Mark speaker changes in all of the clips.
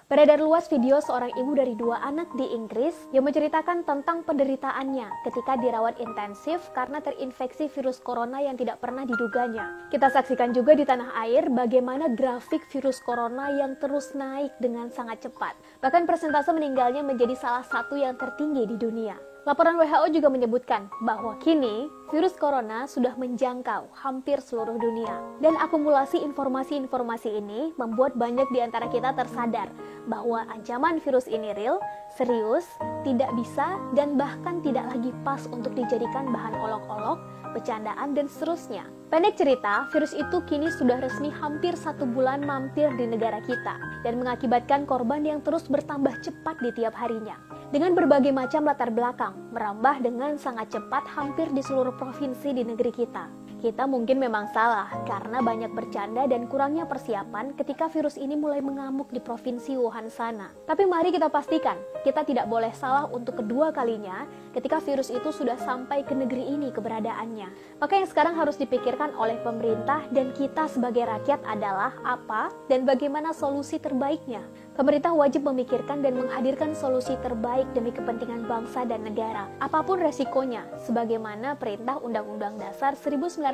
Speaker 1: Beredar luas video seorang ibu dari 2 anak di Inggris yang menceritakan tentang penderitaannya ketika dirawat intensif karena terinfeksi virus corona yang tidak pernah diduganya. Kita saksikan juga di tanah air bagaimana grafik virus corona yang terus naik dengan sangat cepat. Bahkan persentase meninggalnya menjadi salah satu yang tertinggi di dunia. Laporan WHO juga menyebutkan bahwa kini virus corona sudah menjangkau hampir seluruh dunia. Dan akumulasi informasi-informasi ini membuat banyak di antara kita tersadar bahwa ancaman virus ini real, serius, tidak bisa, dan bahkan tidak lagi pas untuk dijadikan bahan olok-olok, bercandaan, dan seterusnya. Pendek cerita, virus itu kini sudah resmi hampir 1 bulan mampir di negara kita dan mengakibatkan korban yang terus bertambah cepat di tiap harinya. Dengan berbagai macam latar belakang, merambah dengan sangat cepat hampir di seluruh provinsi di negeri kita. Kita mungkin memang salah karena banyak bercanda dan kurangnya persiapan ketika virus ini mulai mengamuk di provinsi Wuhan sana. Tapi mari kita pastikan, kita tidak boleh salah untuk kedua kalinya ketika virus itu sudah sampai ke negeri ini keberadaannya. Maka yang sekarang harus dipikirkan oleh pemerintah dan kita sebagai rakyat adalah apa dan bagaimana solusi terbaiknya. Pemerintah wajib memikirkan dan menghadirkan solusi terbaik demi kepentingan bangsa dan negara, apapun resikonya, sebagaimana perintah Undang-Undang Dasar 1945.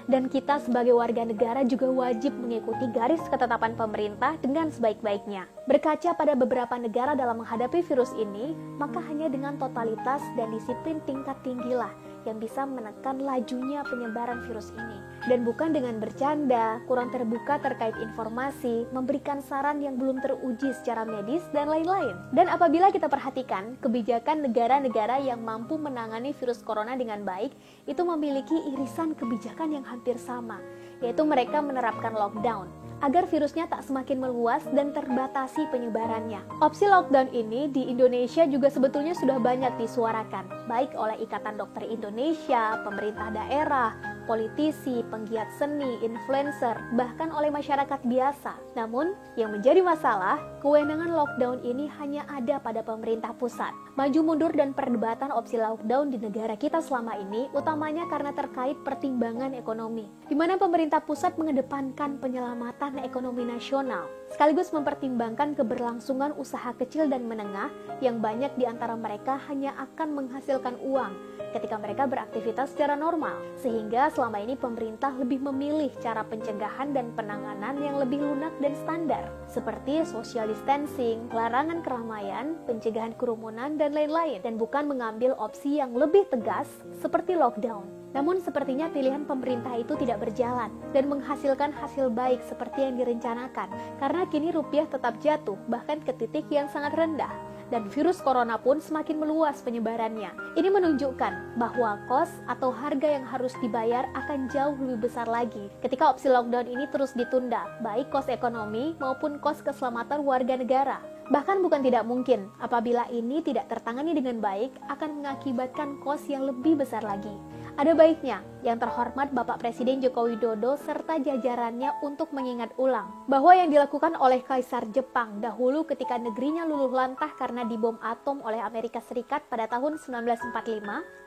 Speaker 1: Dan kita sebagai warga negara juga wajib mengikuti garis ketetapan pemerintah dengan sebaik-baiknya. Berkaca pada beberapa negara dalam menghadapi virus ini, maka hanya dengan totalitas dan disiplin tingkat tinggilah yang bisa menekan lajunya penyebaran virus ini. Dan bukan dengan bercanda, kurang terbuka terkait informasi, memberikan saran yang belum teruji secara medis, dan lain-lain. Dan apabila kita perhatikan, kebijakan negara-negara yang mampu menangani virus corona dengan baik, itu memiliki irisan kebijakan yang hampir sama, yaitu mereka menerapkan lockdown, agar virusnya tak semakin meluas dan terbatasi penyebarannya. Opsi lockdown ini di Indonesia juga sebetulnya sudah banyak disuarakan, baik oleh Ikatan Dokter Indonesia, pemerintah daerah, politisi, penggiat seni, influencer, bahkan oleh masyarakat biasa. Namun, yang menjadi masalah, kewenangan lockdown ini hanya ada pada pemerintah pusat. Maju mundur dan perdebatan opsi lockdown di negara kita selama ini utamanya karena terkait pertimbangan ekonomi, di mana pemerintah pusat mengedepankan penyelamatan ekonomi nasional, sekaligus mempertimbangkan keberlangsungan usaha kecil dan menengah yang banyak di antara mereka hanya akan menghasilkan uang ketika mereka beraktivitas secara normal. Sehingga selama ini pemerintah lebih memilih cara pencegahan dan penanganan yang lebih lunak dan standar, seperti social distancing, larangan keramaian, pencegahan kerumunan, dan lain-lain, dan bukan mengambil opsi yang lebih tegas seperti lockdown. Namun sepertinya pilihan pemerintah itu tidak berjalan dan menghasilkan hasil baik seperti yang direncanakan, karena kini rupiah tetap jatuh bahkan ke titik yang sangat rendah. Dan virus corona pun semakin meluas penyebarannya. Ini menunjukkan bahwa kos atau harga yang harus dibayar akan jauh lebih besar lagi ketika opsi lockdown ini terus ditunda, baik kos ekonomi maupun kos keselamatan warga negara. Bahkan bukan tidak mungkin, apabila ini tidak tertangani dengan baik, akan mengakibatkan kos yang lebih besar lagi. Ada baiknya yang terhormat Bapak Presiden Joko Widodo serta jajarannya untuk mengingat ulang bahwa yang dilakukan oleh Kaisar Jepang dahulu ketika negerinya luluh lantah karena dibom atom oleh Amerika Serikat pada tahun 1945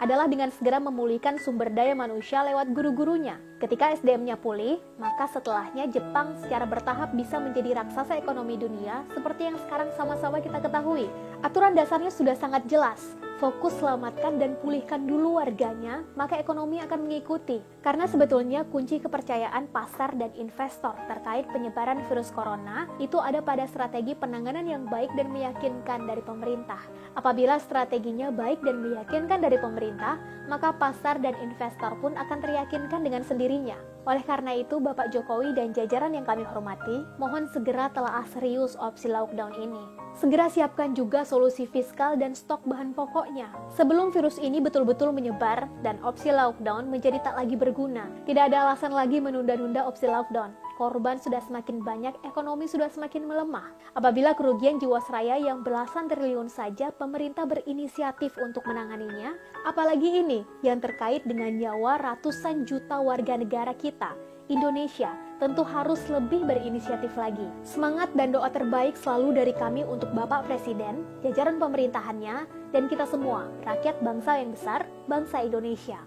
Speaker 1: adalah dengan segera memulihkan sumber daya manusia lewat guru-gurunya. Ketika SDM-nya pulih, maka setelahnya Jepang secara bertahap bisa menjadi raksasa ekonomi dunia seperti yang sekarang sama-sama kita ketahui. Aturan dasarnya sudah sangat jelas. Fokus selamatkan dan pulihkan dulu warganya, maka ekonomi akan mengikuti. Karena sebetulnya kunci kepercayaan pasar dan investor terkait penyebaran virus corona itu ada pada strategi penanganan yang baik dan meyakinkan dari pemerintah. Apabila strateginya baik dan meyakinkan dari pemerintah, maka pasar dan investor pun akan teryakinkan dengan sendirinya. Oleh karena itu, Bapak Jokowi dan jajaran yang kami hormati, mohon segera telaah serius opsi lockdown ini. Segera siapkan juga solusi fiskal dan stok bahan pokoknya sebelum virus ini betul-betul menyebar dan opsi lockdown menjadi tak lagi berguna. Tidak ada alasan lagi menunda-nunda opsi lockdown. Korban sudah semakin banyak, ekonomi sudah semakin melemah. Apabila kerugian jiwasraya yang belasan triliun saja pemerintah berinisiatif untuk menanganinya, apalagi ini yang terkait dengan nyawa ratusan juta warga negara kita, Indonesia, tentu harus lebih berinisiatif lagi. Semangat dan doa terbaik selalu dari kami untuk Bapak Presiden, jajaran pemerintahannya, dan kita semua, rakyat bangsa yang besar, bangsa Indonesia.